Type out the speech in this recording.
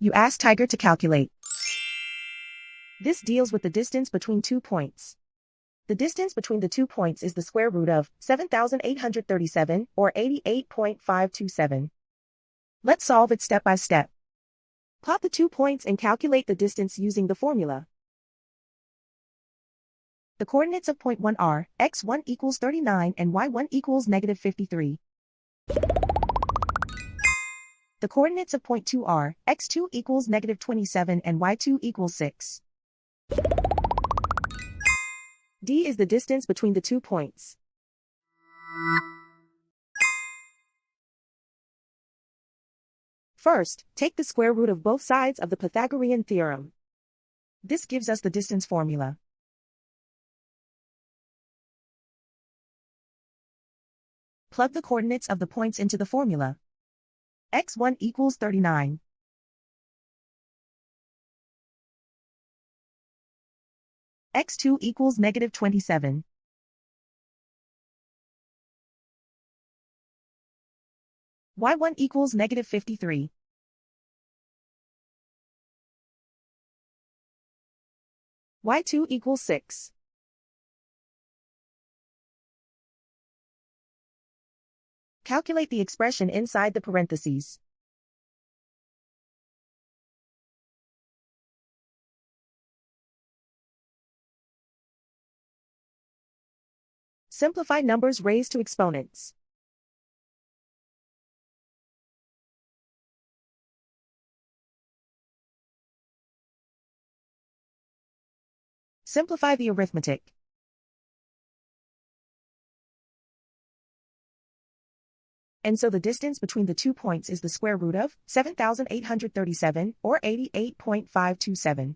You ask Tiger to calculate. This deals with the distance between 2 points. The distance between the 2 points is the square root of 7,837, or 88.527. Let's solve it step by step. Plot the 2 points and calculate the distance using the formula. The coordinates of point 1 are x1 equals 39 and y1 equals negative 53. The coordinates of point 2 are x2 equals negative 27 and y2 equals 6. D is the distance between the 2 points. First, take the square root of both sides of the Pythagorean theorem. This gives us the distance formula. Plug the coordinates of the points into the formula. x1 equals 39. x2 equals negative 27. y1 equals negative 53. y2 equals 6. Calculate the expression inside the parentheses. Simplify numbers raised to exponents. Simplify the arithmetic. And so the distance between the 2 points is the square root of 7,837, or 88.527.